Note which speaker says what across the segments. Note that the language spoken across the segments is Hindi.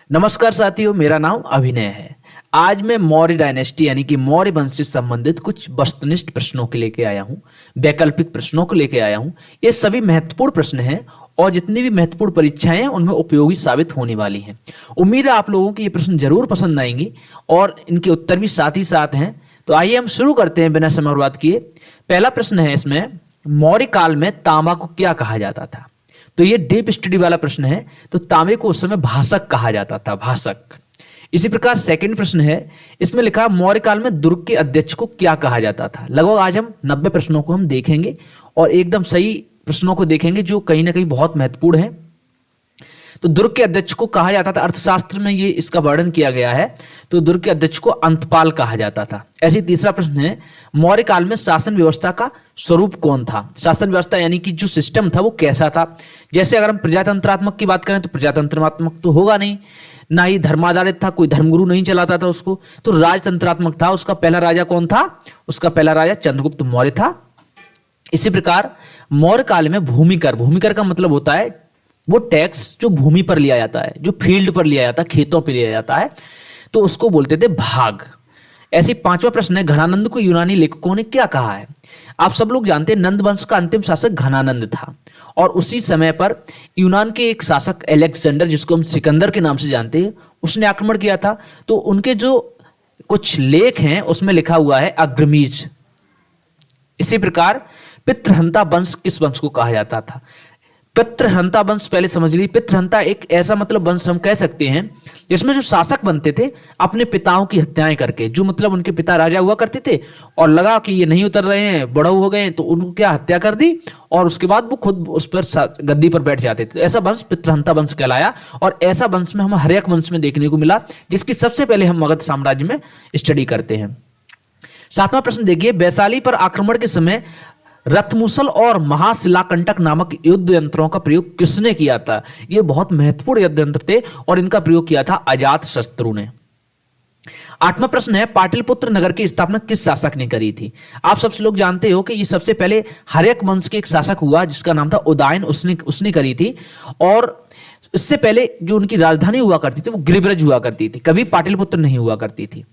Speaker 1: नमस्कार साथियों, मेरा नाम अभिनय है। आज मैं मौर्य डायनेस्टी यानी कि मौर्य वंश से संबंधित कुछ वस्तुनिष्ठ प्रश्नों के लेके आया हूँ, वैकल्पिक प्रश्नों को लेके आया हूँ। ये सभी महत्वपूर्ण प्रश्न हैं और जितनी भी महत्वपूर्ण परीक्षाएं हैं उनमें उपयोगी साबित होने वाली हैं। उम्मीद है आप लोगों को ये प्रश्न जरूर पसंद आएंगे और इनके उत्तर भी साथ ही साथ हैं। तो आइए हम शुरू करते हैं बिना समय बर्बाद किए। पहला प्रश्न है इसमें, मौर्य काल में तांबा को क्या कहा जाता था? तो ये डीप स्टडी वाला प्रश्न है। तो तांबे को उस समय भासक कहा जाता था, भासक। इसी प्रकार सेकंड प्रश्न है, इसमें लिखा मौर्य काल में दुर्ग के अध्यक्ष को क्या कहा जाता था? लगभग आज हम 90 प्रश्नों को हम देखेंगे और एकदम सही प्रश्नों को देखेंगे जो कहीं ना कहीं बहुत महत्वपूर्ण है। तो दुर्ग के अध्यक्ष को कहा जाता था, अर्थशास्त्र में ये इसका वर्णन किया गया है। तो दुर्ग के अध्यक्ष को अंतपाल कहा जाता था। ऐसे तीसरा प्रश्न है, मौर्य काल में शासन व्यवस्था का स्वरूप कौन था? शासन व्यवस्था यानी कि जो सिस्टम था वो कैसा था? जैसे अगर हम प्रजातंत्रात्मक की बात करें तो प्रजातंत्रात्मक तो होगा नहीं, ना ही धर्माधारित था, कोई धर्मगुरु नहीं चलाता था उसको। तो राजतंत्रात्मक था। उसका पहला राजा कौन था? उसका पहला राजा चंद्रगुप्त मौर्य था। इसी प्रकार मौर्य काल में भूमिकर, भूमिकर का मतलब होता है वो टैक्स जो भूमि पर लिया जाता है, जो फील्ड पर लिया जाता है, खेतों पर लिया जाता है, तो उसको बोलते थे भाग। ऐसी पांचवा प्रश्न है, घनानंद को यूनानी लेखकों ने क्या कहा है? आप सब लोग जानते हैं नंद वंश का अंतिम शासक घनानंद था और उसी समय पर यूनान के एक शासक अलेक्जेंडर, जिसको हम सिकंदर के नाम से जानते हैं, उसने आक्रमण किया था। तो उनके जो कुछ लेख हैं उसमें लिखा हुआ है अग्रमीज। इसी प्रकार पितृहंता वंश किस वंश को कहा जाता था? पितृहंता वंश पहले समझ लीजिए। पितृहंता एक ऐसा मतलब वंश हम कह सकते हैं जिसमें जो शासक बनते थे अपने पिताओं की हत्याएं करके, जो मतलब उनके पिता राजा हुआ करते थे और लगा कि ये नहीं उतर रहे हैं, बड़े हो गए, तो उनको क्या हत्या कर दी और उसके बाद वो खुद उस पर गद्दी पर बैठ जाते थे। तो ऐसा वंश पितृहंता वंश कहलाया और ऐसा वंश में हम हर्यक वंश में देखने को मिला, जिसकी सबसे पहले हम मगध साम्राज्य में स्टडी करते हैं। सातवां प्रश्न देखिए, वैशाली पर आक्रमण के समय रथमुसल और महाशिलाकंटक नामक युद्ध यंत्रों का प्रयोग किसने किया था? ये बहुत महत्वपूर्ण युद्ध यंत्र थे और इनका प्रयोग किया था अजातशत्रु ने। आठवां प्रश्न है, पाटलिपुत्र नगर की स्थापना किस शासक ने करी थी? आप सब लोग जानते हो कि ये सबसे पहले हर्यक वंश के एक शासक हुआ जिसका नाम था उदयन, उसने करी थी। और इससे पहले जो उनकी राजधानी हुआ करती थी वो गिरिब्रज हुआ करती थी, कभी पाटलिपुत्र नहीं हुआ करती थी।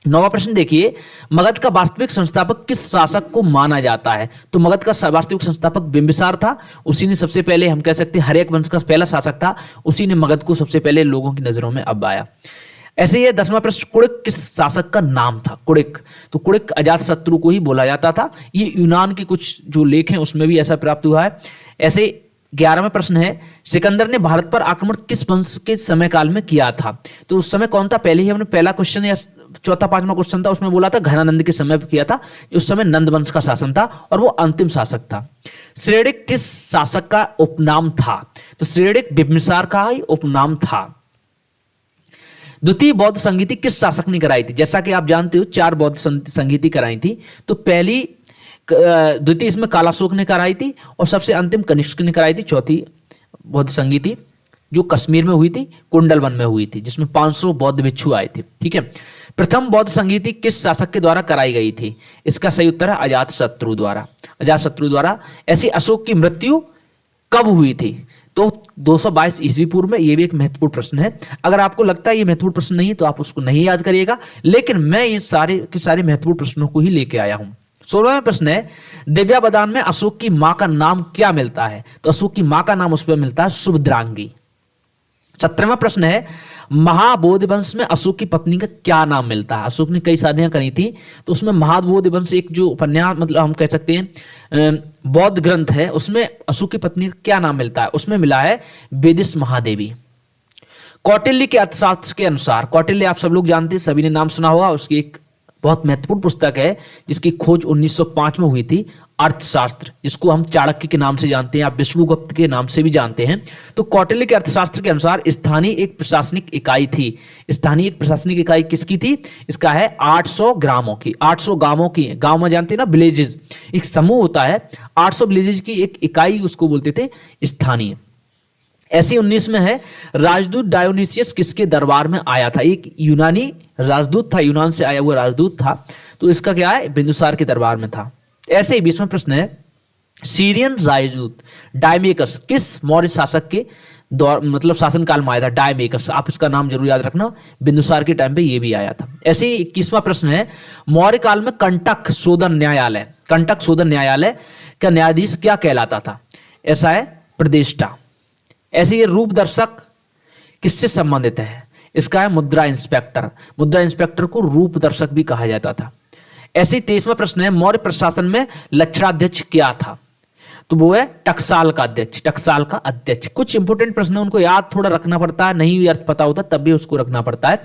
Speaker 1: नौवां प्रश्न देखिए, मगध का वास्तविक संस्थापक किस शासक को माना जाता है? तो मगध का वास्तविक संस्थापक बिंबिसार था। उसी ने सबसे पहले, हम कह सकते हैं, हर्यक वंश का पहला शासक था। उसी ने मगध को सबसे पहले लोगों की नजरों में अब आया। ऐसे ही 10वां प्रश्न, कुड़िक किस शासक का नाम था? कुड़िक, तो कुड़िक अजातशत्रु को ही बोला जाता था। ये यूनान के कुछ जो लेख हैं उसमें भी ऐसा प्राप्त हुआ है। ऐसे 11वां प्रश्न है, सिकंदर ने भारत पर आक्रमण किस वंश के समय काल में किया था? तो उस समय कौन था? पहले ही हमने पहला क्वेश्चन या चौथा पांचवा क्वेश्चन था उसमें बोला था घनानंद के समय पर किया था। उस समय नंद वंश का शासन था और वो अंतिम शासक था। श्रेणिक किस शासक का उपनाम था? तो श्रेणिक बिंबिसार का ही उपनाम था। द्वितीय बौद्ध संगीति किस शासक ने कराई थी? जैसा कि आप जानते हो 4 बौद्ध संगीति कराई थी। तो पहली द्वितीय इसमें कालाशोक ने कराई थी और सबसे अंतिम कनिष्क ने कराई थी। चौथी बौद्ध संगीति जो कश्मीर में हुई थी, कुंडलवन में हुई थी, जिसमें 500 बौद्ध भिक्षु आए थे। ठीक है। प्रथम बौद्ध संगीति किस शासक के द्वारा कराई गई थी? इसका सही उत्तर है अजातशत्रु द्वारा। अजातशत्रु द्वारा। ऐसी अशोक की मृत्यु कब हुई थी? तो 222 ईस्वी पूर्व में। यह भी एक महत्वपूर्ण प्रश्न है। अगर आपको लगता है ये महत्वपूर्ण प्रश्न नहीं है तो आप उसको नहीं याद करिएगा, लेकिन मैं ये सारे के सारे महत्वपूर्ण प्रश्नों को ही लेके आया हूं। 16वां प्रश्न है, दिव्यावदान में अशोक की मां का नाम क्या मिलता है? तो अशोक की मां का नाम उस पर मिलता है सुभद्रांगी। 17वां प्रश्न है, महाबोधि वंश में अशोक की पत्नी का क्या नाम मिलता है? अशोक ने कई शादियां करी थी, तो उसमें महाबोधि वंश एक जो उपन्यास, मतलब हम कह सकते हैं बौद्ध ग्रंथ है, उसमें अशोक की पत्नी का क्या नाम मिलता है? उसमें मिला है वेदिस महादेवी। कौटिल्य के अर्थशास्त्र के अनुसार, कौटिल्य आप सब लोग जानते हैं, सभी ने नाम सुना होगा। उसकी एक बहुत महत्वपूर्ण पुस्तक है जिसकी खोज 1905 में हुई थी, अर्थशास्त्र, जिसको हम चाणक्य के नाम से जानते हैं, आप विष्णुगुप्त के नाम से भी जानते हैं। तो कौटिल्य के अर्थशास्त्र के अनुसार स्थानीय एक प्रशासनिक इकाई थी। स्थानीय एक प्रशासनिक इकाई किसकी थी? इसका है 800 ग्रामों की, 800 गांवों की। गांव में जानते हैं ना, विलेजेस, एक समूह होता है। 800 विलेजेस की एक इकाई, उसको बोलते थे स्थानीय। ऐसी 19 में है, राजदूत डायोनिसियस किसके दरबार में आया था? एक यूनानी राजदूत था, यूनान से आया हुआ राजदूत था। तो इसका क्या है? बिंदुसार के दरबार में था। ऐसे ही 20वां प्रश्न है, सीरियन राजदूत डायमेकस किस मौर्य शासक के दौर मतलब शासनकाल में आया था, डायमेकस, आप इसका नाम जरूर याद रखना, बिंदुसार के टाइम पे ये भी आया था। ऐसे ही 21वां प्रश्न है, मौर्य काल में कंटक शोधन न्यायालय, कंटक शोधन न्यायालय का न्यायाधीश क्या कहलाता था? ऐसा है प्रतिष्ठा। ऐसे ये रूप दर्शक किससे संबंधित है? इसका है मुद्रा इंस्पेक्टर, मुद्रा इंस्पेक्टर को रूप दर्शक भी कहा जाता था। ऐसे ही 23वां प्रश्न है, मौर्य प्रशासन में लक्षणाध्यक्ष क्या था? तो वो है टकसाल का अध्यक्ष, टकसाल का अध्यक्ष। कुछ इंपोर्टेंट प्रश्न है, उनको याद थोड़ा रखना पड़ता है, नहीं भी अर्थ पता होता तब भी उसको रखना पड़ता है।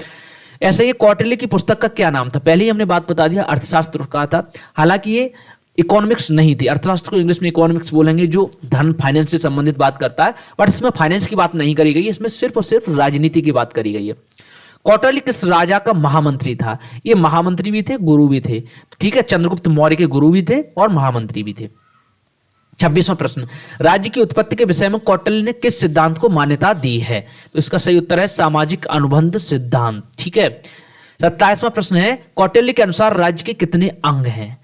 Speaker 1: ऐसे ही कौटिल्य की पुस्तक का क्या नाम था? पहले ही हमने बात बता दिया, अर्थशास्त्र का था। हालांकि ये इकोनॉमिक्स नहीं थी, अर्थशास्त्र को इंग्लिश में इकोनॉमिक्स बोलेंगे, जो धन फाइनेंस से संबंधित बात करता है, बट इसमें फाइनेंस की बात नहीं करी गई है, इसमें सिर्फ और सिर्फ राजनीति की बात करी गई है। कौटिल्य किस राजा का महामंत्री था? ये महामंत्री भी थे, गुरु भी थे, ठीक है, चंद्रगुप्त मौर्य के गुरु भी थे और महामंत्री भी थे। 26वां प्रश्न, राज्य की उत्पत्ति के विषय में कौटिल्य ने किस सिद्धांत को मान्यता दी है? तो इसका सही उत्तर है सामाजिक अनुबंध सिद्धांत, ठीक है। 27वां प्रश्न है, कौटिल्य के अनुसार राज्य के कितने अंग हैं?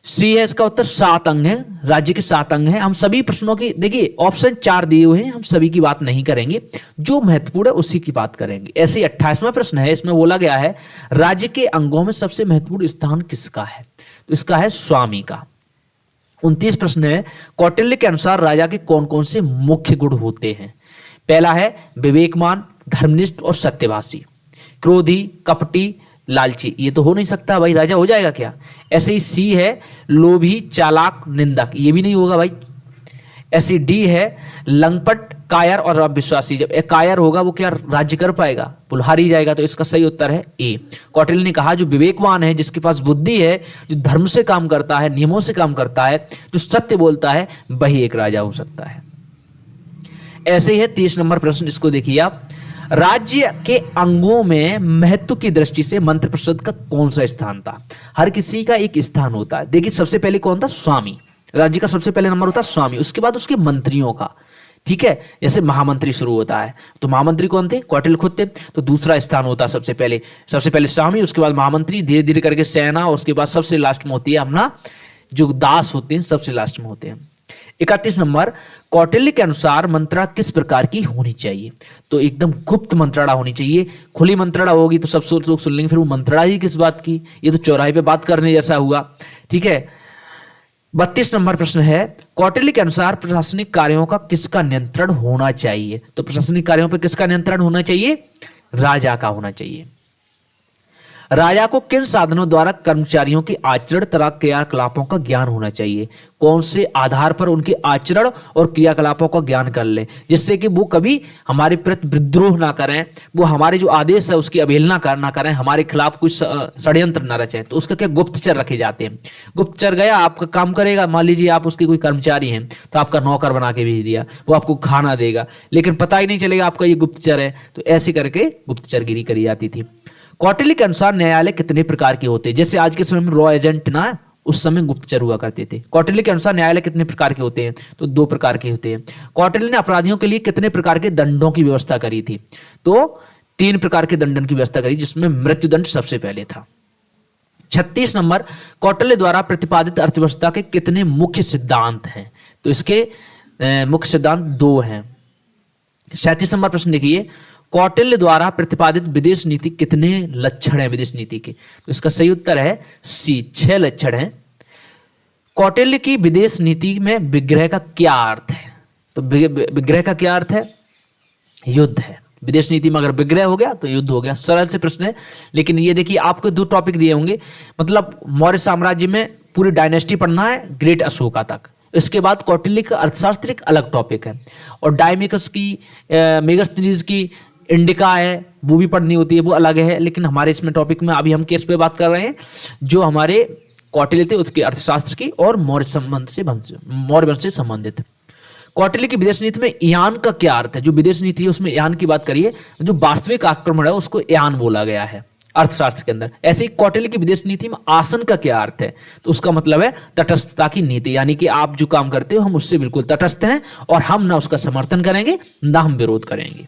Speaker 1: सी है इसका उत्तर, 7 अंग है, राज्य के 7 अंग हैं। हम सभी प्रश्नों की, देखिए ऑप्शन 4 दिए हुए हैं, हम सभी की बात नहीं करेंगे, जो महत्वपूर्ण है उसी की बात करेंगे। ऐसे ही 28वां प्रश्न है, इसमें बोला गया है राज्य के अंगों में सबसे महत्वपूर्ण स्थान किसका है? तो इसका है स्वामी का। 29 प्रश्न है, कौटिल्य के अनुसार राजा के कौन कौन से मुख्य गुण होते हैं? पहला है विवेकमान, धर्मनिष्ठ और सत्यभाषी। क्रोधी, कपटी, लालची, ये तो हो नहीं सकता भाई, राजा हो जाएगा क्या? ऐसे ही सी है लोभी, चालाक, निंदक, ये भी नहीं होगा भाई। ऐसी डी है लंगपट, कायर और अविश्वासी। जब एक कायर होगा वो क्या राज्य कर पाएगा? पुलहार ही जाएगा। तो इसका सही उत्तर है ए। कौटिल्य ने कहा जो विवेकवान है, जिसके पास बुद्धि है, जो धर्म से काम करता है, नियमों से काम करता है, जो सत्य बोलता है, वही एक राजा हो सकता है। ऐसे ही है 30 नंबर प्रश्न, इसको देखिए आप, राज्य के अंगों में महत्व की दृष्टि से मंत्रिपरिषद का कौन सा स्थान था? हर किसी का एक स्थान होता है। देखिए सबसे पहले कौन था? स्वामी। राज्य का सबसे पहले नंबर होता है स्वामी, उसके बाद उसके मंत्रियों का, ठीक है। जैसे महामंत्री शुरू होता है, तो महामंत्री कौन थे? कौटिल्य खुद थे। तो दूसरा स्थान होता है सबसे पहले स्वामी, उसके बाद महामंत्री, धीरे धीरे करके सेना, और उसके बाद सबसे लास्ट में होती है अपना जो दास होते हैं, सबसे लास्ट में होते हैं। 31 नंबर, कौटिल्य के अनुसार मंत्रणा किस प्रकार की होनी चाहिए? तो एकदम गुप्त मंत्रणा होनी चाहिए। खुली मंत्रणा होगी तो सब लोग सुन लेंगे, फिर वो मंत्रणा ही किस बात की? ये तो चौराहे पे बात करने जैसा हुआ, ठीक है। 32 नंबर प्रश्न है, कौटिल्य के अनुसार प्रशासनिक कार्यों का किसका नियंत्रण होना चाहिए? तो प्रशासनिक कार्यों पर किसका नियंत्रण होना चाहिए? राजा का होना चाहिए। राजा को किन साधनों द्वारा कर्मचारियों के आचरण तथा क्रियाकलापों का ज्ञान होना चाहिए? कौन से आधार पर उनके आचरण और क्रियाकलापों का ज्ञान कर ले, जिससे कि वो कभी हमारे प्रति विद्रोह ना करें, वो हमारे जो आदेश है उसकी अवहेलना ना करें, हमारे खिलाफ कोई षड्यंत्र ना रचें। तो उसका क्या गुप्तचर रखे जाते हैं। गुप्तचर गया, आपका काम करेगा, मान लीजिए आप उसके कोई कर्मचारी हैं तो आपका नौकर बना के भेज दिया, वो आपको खाना देगा, लेकिन पता ही नहीं चलेगा आपका ये गुप्तचर है। तो ऐसे करके गुप्तचरगिरी करी जाती थी। कौटिल्य के अनुसार न्यायालय कितने प्रकार के होते हैं? जैसे आज के समय में रॉ एजेंट ना, उस समय गुप्तचर हुआ करते थे। कौटिल्य के अनुसार न्यायालय कितने प्रकार के होते हैं? तो 2 प्रकार के होते हैं। कौटिल्य ने अपराधियों के लिए कितने प्रकार के दंडों की व्यवस्था करी थी? तो 3 प्रकार के दंडन की व्यवस्था करी, जिसमें मृत्युदंड सबसे पहले था। 36 नंबर, कौटिल्य द्वारा प्रतिपादित अर्थव्यवस्था के कितने मुख्य सिद्धांत हैं? तो इसके मुख्य सिद्धांत 2 हैं। 37 नंबर प्रश्न देखिए, कौटिल्य द्वारा प्रतिपादित विदेश नीति कितने लक्षण हैं विदेश नीति के? तो इसका सही उत्तर है सी, 6 लक्षण हैं। कौटिल्य की विदेश नीति में विग्रह का क्या अर्थ है? तो विग्रह का क्या अर्थ है? युद्ध है। विदेश नीति में अगर विग्रह हो गया तो युद्ध हो गया। सरल से प्रश्न है, लेकिन ये देखिए आपको 2 टॉपिक दिए होंगे, मतलब मौर्य साम्राज्य में पूरी डायनेस्टी पढ़ना है, ग्रेट अशोका तक। इसके बाद कौटिल्य का अर्थशास्त्र एक अलग टॉपिक है, और डायमेकस की, मेगास्थनीज की इंडिका है, वो भी पढ़नी होती है, वो अलग है। लेकिन हमारे इसमें टॉपिक में अभी हम केस पे बात कर रहे हैं जो हमारे कौटिल्य थे उसके अर्थशास्त्र की और मौर्य वंश से संबंधित। कौटिल्य की विदेश नीति में यान का क्या अर्थ है? जो विदेश नीति है उसमें यान की बात करिए, जो वास्तविक आक्रमण है उसको यान बोला गया है अर्थशास्त्र के अंदर। ऐसे ही कौटिल्य की विदेश नीति में आसन का क्या अर्थ है? तो उसका मतलब है तटस्थता की नीति, यानी कि आप जो काम करते हो हम उससे बिल्कुल तटस्थ हैं और हम ना उसका समर्थन करेंगे ना हम विरोध करेंगे।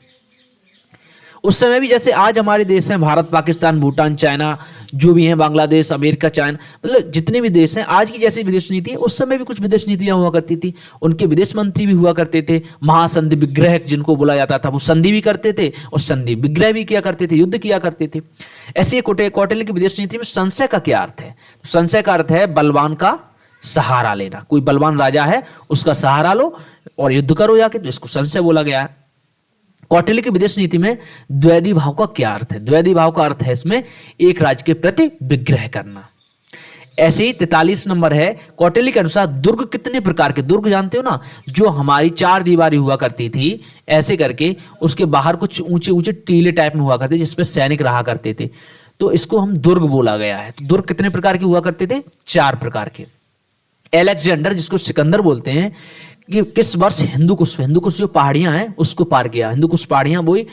Speaker 1: उस समय भी जैसे आज हमारे देश हैं, भारत, पाकिस्तान, भूटान, चाइना, जो भी हैं, बांग्लादेश, अमेरिका, चाइना, मतलब जितने भी देश हैं, आज की जैसी विदेश नीति है, उस समय भी कुछ विदेश नीतियां हुआ करती थी। उनके विदेश मंत्री भी हुआ करते थे, महासंधि विग्रह जिनको बोला जाता था, वो संधि भी करते थे और संधि विग्रह भी किया करते थे, युद्ध किया करते थे। ऐसे कौटिल्य की विदेश नीति में संशय का क्या अर्थ है? तो संशय का अर्थ है बलवान का सहारा लेना। कोई बलवान राजा है, उसका सहारा लो और युद्ध करो जाके, तो इसको संशय बोला गया है। कौटिल्य की विदेश नीति में द्वैधी भाव का क्या अर्थ है? द्वैधी भाव का अर्थ है इसमें एक राज्य के प्रति विग्रह करना। ऐसे ही 43 नंबर है, कौटिल्य के अनुसार दुर्ग कितने प्रकार के, दुर्ग जानते हो ना, जो हमारी चार दीवारी हुआ करती थी ऐसे करके, उसके बाहर कुछ ऊंचे ऊंचे टीले टाइप में हुआ करते जिसपे सैनिक रहा करते थे, तो इसको हम दुर्ग बोला गया है। तो दुर्ग कितने प्रकार के हुआ करते थे? 4 प्रकार के। अलेक्जेंडर, जिसको सिकंदर बोलते हैं, कि किस वर्ष हिंदुकुश जो पहाड़ियां हैं उसको पार किया? हिंदुकुश पहाड़ियां वही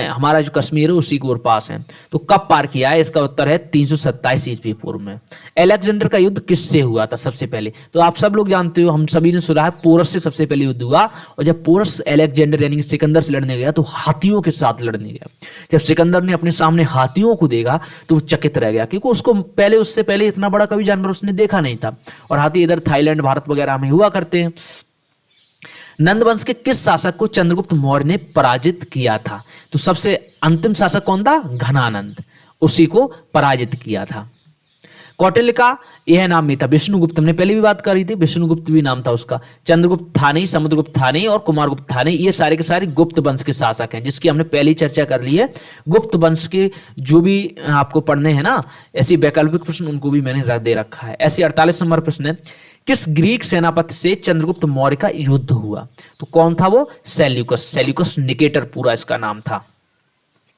Speaker 1: हमारा जो कश्मीर है उसी के और पास है। तो कब पार किया है? इसका उत्तर है 327 ईस्वी पूर्व में। अलेक्जेंडर का युद्ध किससे हुआ था सबसे पहले? तो आप सब लोग जानते हो, हम सभी ने सुना है, पोरस से सबसे पहले युद्ध हुआ। और जब पोरस अलेक्जेंडर यानी कि सिकंदर से लड़ने गया तो हाथियों के साथ लड़ने गया। जब सिकंदर ने अपने सामने हाथियों को देखा तो वो चकित रह गया, क्योंकि उससे पहले इतना बड़ा कभी जानवर उसने देखा नहीं था। और हाथी इधर थाईलैंड, भारत वगैरह में हुआ करते हैं। नंद वंश के किस शासक को चंद्रगुप्त मौर्य ने पराजित किया था? तो सबसे अंतिम शासक कौन था? घनानंद, उसी को पराजित किया था। कौटिल्य का यह नाम भी था विष्णुगुप्त, हमने पहले भी बात करी थी, विष्णुगुप्त भी नाम था उसका। चंद्रगुप्त था नहीं, समुद्रगुप्त था नहीं और कुमारगुप्त था नहीं, ये सारे के सारे गुप्त वंश के शासक हैं, जिसकी हमने पहले ही चर्चा कर ली है। गुप्त वंश के जो भी आपको पढ़ने हैं ना ऐसी वैकल्पिक प्रश्न, उनको भी मैंने रख दे रखा है। ऐसे 48 नंबर प्रश्न है, किस ग्रीक सेनापति से चंद्रगुप्त मौर्य का युद्ध हुआ? तो कौन था वो? सेल्यूकस निकेटर पूरा इसका नाम था।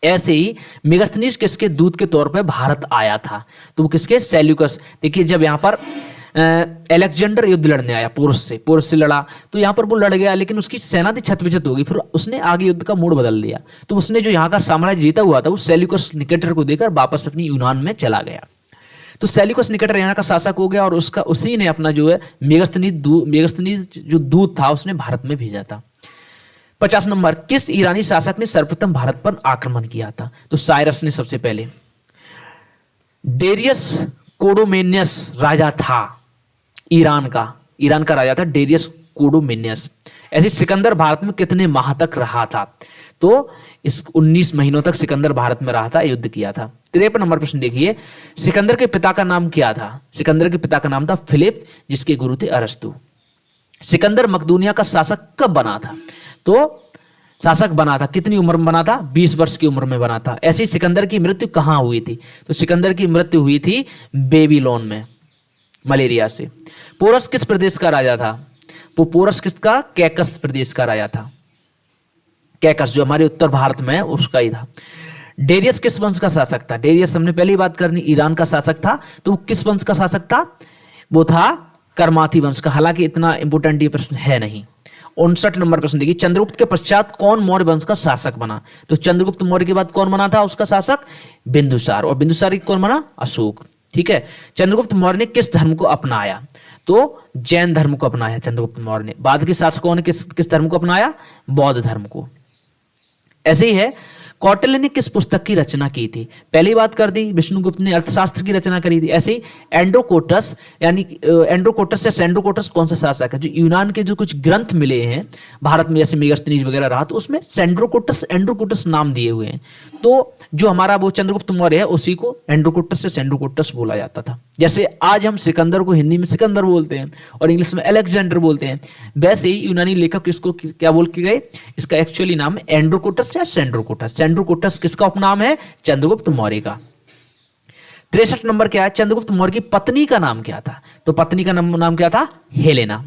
Speaker 1: ऐसे ही मेगास्थनीज किसके दूत के तौर पर भारत आया था? तो वो किसके? सेल्यूकस। देखिए, जब यहां पर अलेक्जेंडर युद्ध लड़ने आया पोरस से लड़ा, तो यहां पर वो लड़ गया, लेकिन उसकी सेना थी छत हो गई, फिर उसने आगे युद्ध का मोड़ बदल दिया। तो उसने जो यहाँ का साम्राज्य जीता हुआ था, वो सेल्यूकस निकेटर को देकर वापस अपनी यूनान में चला गया। तो सेल्यूकस निकेटर यहाँ का शासक हो गया और उसी ने अपना जो है मेगास्थनीज जो दूत था उसने भारत में भेजा था। 50 नंबर, किस ईरानी शासक ने सर्वप्रथम भारत पर आक्रमण किया था? तो साइरस ने सबसे पहले। डेरियस कोडोमेनियस राजा था ईरान का राजा था डेरियस कोडोमेनियस। ऐसे सिकंदर भारत में कितने माह तक रहा था? तो इस 19 महीनों तक सिकंदर भारत में रहा था, युद्ध किया था। 53 नंबर प्रश्न देखिए, सिकंदर के पिता का नाम क्या था? सिकंदर के पिता का नाम था फिलिप, जिसके गुरु थे अरस्तु। सिकंदर मकदूनिया का शासक कब बना था? तो शासक बना था कितनी उम्र में बना था? 20 वर्ष की उम्र में बना था। ऐसे ही सिकंदर की मृत्यु कहां हुई थी? तो सिकंदर की मृत्यु हुई थी बेबीलोन में, मलेरिया से। पोरस किस प्रदेश का राजा था? पोरस किसका? कैकस प्रदेश का राजा था। कैकस जो हमारे उत्तर भारत में है उसका ही था। डेरियस किस वंश का शासक था? डेरियस हमने पहले ही बात करनी, ईरान का शासक था। तो वो किस वंश का शासक था? वो था करमाथी वंश का। हालांकि इतना इंपोर्टेंट ये प्रश्न है नहीं। 59 नंबर प्रश्न देखिए, चंद्रगुप्त के पश्चात कौन मौर्य वंश का शासक बना? तो चंद्रगुप्त मौर्य के बाद कौन बना था उसका शासक? बिंदुसार। और बिंदुसार कौन बना? अशोक। ठीक है। चंद्रगुप्त मौर्य ने किस धर्म को अपनाया? तो जैन धर्म को अपनाया चंद्रगुप्त मौर्य ने। बाद के शासकों ने किस धर्म को अपनाया? बौद्ध धर्म को। ऐसे ही है, कौटिल्य ने किस पुस्तक की रचना की थी? पहली बात कर दी, विष्णुगुप्त ने अर्थशास्त्र की रचना करी थी। ऐसे ही एंड्रोकोटस या सेंड्रोकोटस कौन सा शासक है? जो यूनान के जो कुछ ग्रंथ मिले हैं भारत में, जैसे मेगास्थनीज वगैरह रहा, तो उसमें एंड्रोकोटस नाम दिए हुए हैं। तो जो हमारा वो चंद्रगुप्त मौर्य है उसी को एंड्रोकोटस से सेंड्रोकोटस बोला जाता था। जैसे आज हम सिकंदर को हिंदी में सिकंदर बोलते हैं और इंग्लिश में अलेक्जेंडर बोलते हैं, वैसे ही यूनानी लेखक इसको क्या बोल के गए? इसका एक्चुअली नाम है एंड्रोकोटस या सेंड्रोकोटस। सेंड्रोकोटस किसका उपनाम है? चंद्रगुप्त मौर्य का। 63 नंबर क्या है, चंद्रगुप्त मौर्य की पत्नी का नाम क्या था? तो पत्नी का नाम क्या था? हेलेना।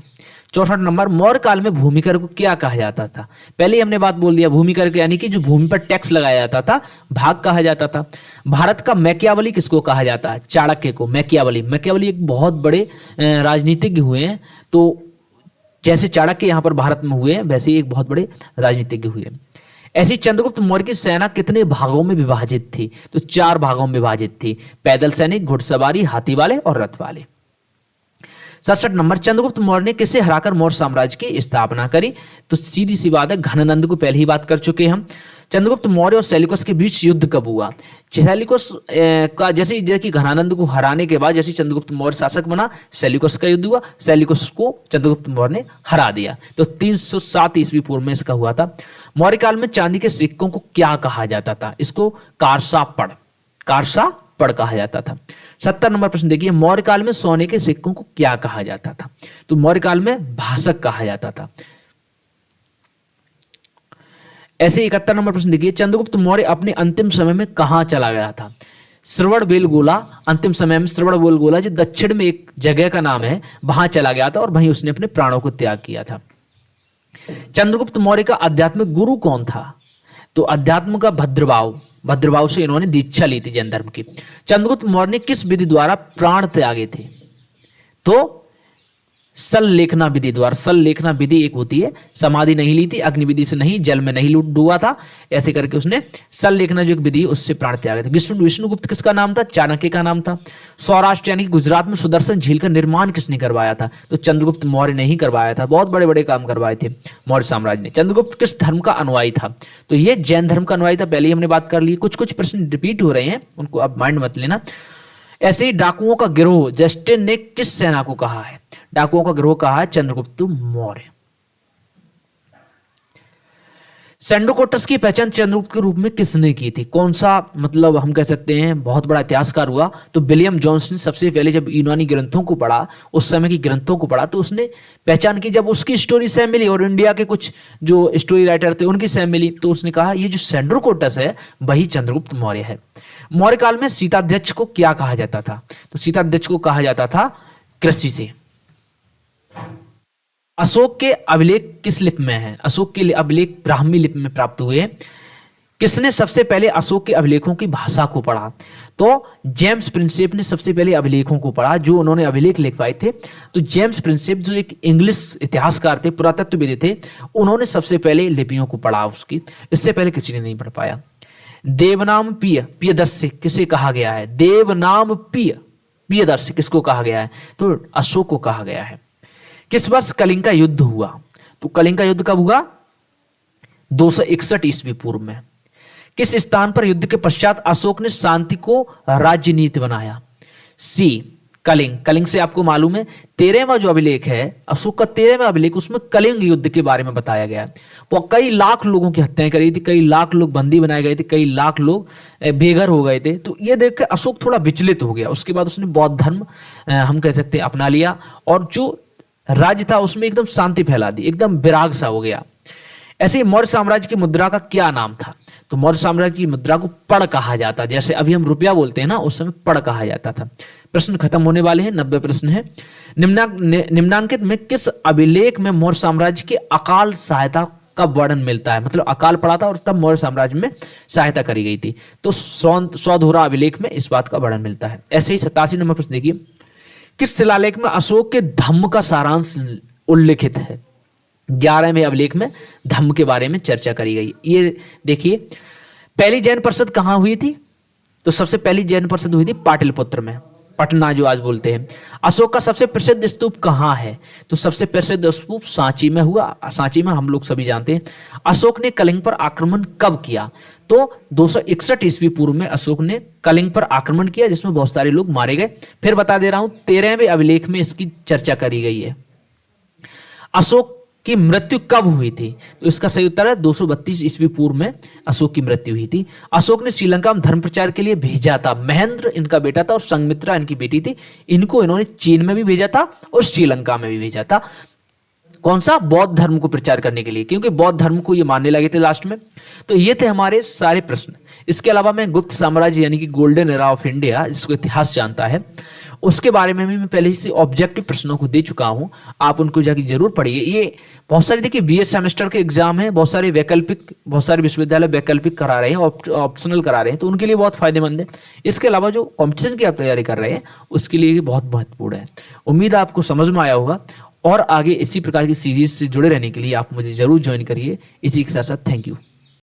Speaker 1: 64 नंबर, मौर्य काल में भूमि कर को क्या कहा जाता था? पहले ही हमने बात बोल दिया, भूमि कर यानी कि जो भूमि पर टैक्स लगाया जाता था, भाग कहा जाता था। भारत का मैकियावली किसको कहा जाता है? चाणक्य को। मैकियावली एक बहुत बड़े राजनीतिज्ञ हुए हैं। तो जैसे चाणक्य यहां पर भारत में हुए वैसे ही एक बहुत बड़े राजनीतिज्ञ हुए। ऐसी चंद्रगुप्त मौर्य की सेना कितने भागों में विभाजित थी? तो 4 भागों में विभाजित थी, पैदल सैनिक, घुड़सवारी, हाथी वाले और रथ वाले। 67 नंबर, चंद्रगुप्त मौर्य ने किसे हराकर मौर्य साम्राज्य की स्थापना करी? तो सीधी सी बात है, घनानंद को पहले ही बात कर चुके हम। चंद्रगुप्त मौर्य और सेल्यूकस के बीच युद्ध कब हुआ? सेल्यूकस का जैसे कि घनानंद को हराने के बाद जैसे चंद्रगुप्त मौर्य शासक बना, सेल्यूकस का युद्ध हुआ, सेल्यूकस को चंद्रगुप्त मौर्य ने हरा दिया। तो 307 ईस्वी पूर्व में इसका हुआ था। मौर्य काल में चांदी के सिक्कों को क्या कहा जाता था? इसको कारसापड़ कहा जाता था। 70 नंबर प्रश्न देखिए, मौर्य काल में सोने के सिक्कों को क्या कहा जाता था? तो मौर्य काल में भासक कहा जाता था। ऐसे 71 नंबर प्रश्न देखिए, चंद्रगुप्त मौर्य अपने अंतिम समय में कहां चला गया था? श्रवणबेलगोला, अंतिम समय में श्रवणबेलगोला जो दक्षिण में एक जगह का नाम है, वहां चला गया था और वहीं उसने अपने प्राणों को त्याग किया था। चंद्रगुप्त मौर्य का आध्यात्मिक गुरु कौन था? तो अध्यात्म का भद्रभाव से इन्होंने दीक्षा ली थी जैन धर्म की। चंद्रगुप्त मौर्य ने किस विधि द्वारा प्राण त्यागे थे? तो सल्लेखना विधि द्वारा। सल्लेखना विधि एक होती है, समाधि नहीं ली थी, अग्नि विधि से नहीं, जल में नहीं डूबा था, ऐसे करके उसने सल्लेखना जो एक विधि है उससे प्राण त्यागे थे। विष्णुगुप्त किसका नाम था? चाणक्य का नाम था। सौराष्ट्र यानी कि गुजरात में सुदर्शन झील का निर्माण किसने करवाया था? तो चंद्रगुप्त मौर्य ने ही करवाया था। बहुत बड़े बड़े काम करवाए थे मौर्य साम्राज्य ने। चंद्रगुप्त किस धर्म का अनुयायी था? तो ये जैन धर्म का अनुयायी था, पहले ही हमने बात कर ली। कुछ प्रश्न रिपीट हो रहे हैं, उनको अब माइंड मत लेना। ऐसे ही डाकुओं का गिरोह जस्टिन ने किस सेना को कहा है? डाकुओं का गिरोह कहा है चंद्रगुप्त मौर्य। सैंडोकोटस की पहचान चंद्रगुप्त के रूप में किसने की थी? कौन सा, मतलब हम कह सकते हैं बहुत बड़ा इतिहासकार हुआ। तो विलियम जोन्स ने सबसे पहले जब यूनानी ग्रंथों को पढ़ा, उस समय की ग्रंथों को पढ़ा, तो उसने पहचान की। जब उसकी स्टोरी सेम मिली और इंडिया के कुछ जो स्टोरी राइटर थे उनकी सेम मिली, तो उसने कहा ये जो सैंडोकोटस है वही चंद्रगुप्त मौर्य है। मौर्य काल में सीताध्यक्ष को क्या कहा जाता था? तो सीताध्यक्ष को कहा जाता था कृषि से। अशोक के अभिलेख किस लिपि में है? अशोक के अभिलेख ब्राह्मी लिपि में प्राप्त हुए। किसने सबसे पहले अशोक के अभिलेखों की भाषा को पढ़ा? तो जेम्स प्रिंसेप ने सबसे पहले अभिलेखों को पढ़ा, जो उन्होंने अभिलेख लिखवाए थे। तो जेम्स प्रिंसेप जो एक इंग्लिश इतिहासकार थे, पुरातत्वविद थे, उन्होंने सबसे पहले लिपियों को पढ़ा उसकी। इससे पहले किसी ने नहीं पढ़ पाया। देवनाम पियदस्य किसे कहा गया है? देवनाम पियदस्य किसको कहा गया है? तो अशोक को कहा गया है। किस वर्ष कलिंग का युद्ध हुआ? तो कलिंग का युद्ध कब हुआ? 261 ईस्वी पूर्व में। किस स्थान पर युद्ध के पश्चात अशोक ने शांति को राज्य नीति बनाया? सी कलिंग। कलिंग से आपको मालूम है 13वां जो अभिलेख है अशोक का 13वां अभिलेख, उसमें कलिंग युद्ध के बारे में बताया गया है। वो कई लाख लोगों की हत्याएं करी थी, कई लाख लोग बंदी बनाए गए थे, कई लाख लोग बेघर हो गए थे। तो ये देख कर अशोक थोड़ा विचलित हो गया। उसके बाद उसने बौद्ध धर्म हम कह सकते हैं अपना लिया, और जो राज्य था उसमें एकदम शांति फैला दी, एकदम विराग सा हो गया। ऐसे ही मौर्य साम्राज्य की मुद्रा का क्या नाम था? तो मौर्य साम्राज्य की मुद्रा को पड़ कहा जाता, जैसे अभी हम रुपया बोलते हैं ना, उस समय पड़ कहा जाता था। प्रश्न खत्म होने वाले हैं, 90 प्रश्न है। निम्नांकित में किस अभिलेख में मौर्य साम्राज्य की अकाल सहायता का वर्णन मिलता है? मतलब अकाल पड़ा था और तब मौर्य साम्राज्य में सहायता करी गई थी। तो सौधोरा अभिलेख में इस बात का वर्णन मिलता है। ऐसे ही 87 नंबर प्रश्न देखिए, किस शिलालेख में अशोक के धम्म का सारांश उल्लिखित है? 11वें अभिलेख में धम्म के बारे में चर्चा करी गई। ये देखिए, पहली जैन परिषद कहां हुई थी? तो सबसे पहली जैन परिषद हुई थी पाटलिपुत्र में, पटना जो आज बोलते हैं। अशोक का सबसे प्रसिद्ध स्तूप कहां है? तो सबसे प्रसिद्ध स्तूप सांची में हुआ। सांची में हम लोग सभी जानते हैं। अशोक ने कलिंग पर आक्रमण कब किया? तो 261 ईस्वी पूर्व में अशोक ने कलिंग पर आक्रमण किया, जिसमें बहुत सारे लोग मारे गए। फिर बता दे रहा हूं, 13वें अभिलेख में इसकी चर्चा करी गई है। अशोक की मृत्यु कब हुई थी? तो इसका सही उत्तर है 232 ईस्वी पूर्व में अशोक की मृत्यु हुई थी। अशोक ने श्रीलंका में धर्म प्रचार के लिए भेजा था। महेंद्र इनका बेटा था और संघमित्रा इनकी बेटी थी। इनको इन्होंने चीन में भी भेजा था और श्रीलंका में भी भेजा था। कौन सा? बौद्ध धर्म को प्रचार करने के लिए, क्योंकि बौद्ध धर्म को ये मानने लगे थे लास्ट में। तो ये थे हमारे सारे प्रश्न। इसके अलावा मैं गुप्त साम्राज्य यानी कि गोल्डन एरा ऑफ इंडिया, जिसको इतिहास जानता है, उसके बारे में भी मैं पहले से ऑब्जेक्टिव प्रश्नों को दे चुका हूं। आप उनको जाके जरूर पढ़िए। ये बहुत सारे देखिए बीएस सेमेस्टर के एग्जाम है, बहुत सारे विश्वविद्यालय वैकल्पिक करा रहे हैं, ऑप्शनल करा रहे हैं, तो उनके लिए बहुत फायदेमंद है। इसके अलावा जो कॉम्पिटिशन की आप तैयारी कर रहे हैं उसके लिए बहुत महत्वपूर्ण है। उम्मीद है आपको समझ में आया होगा, और आगे इसी प्रकार की सीरीज से जुड़े रहने के लिए आप मुझे जरूर ज्वाइन करिए। इसी के साथ साथ थैंक यू।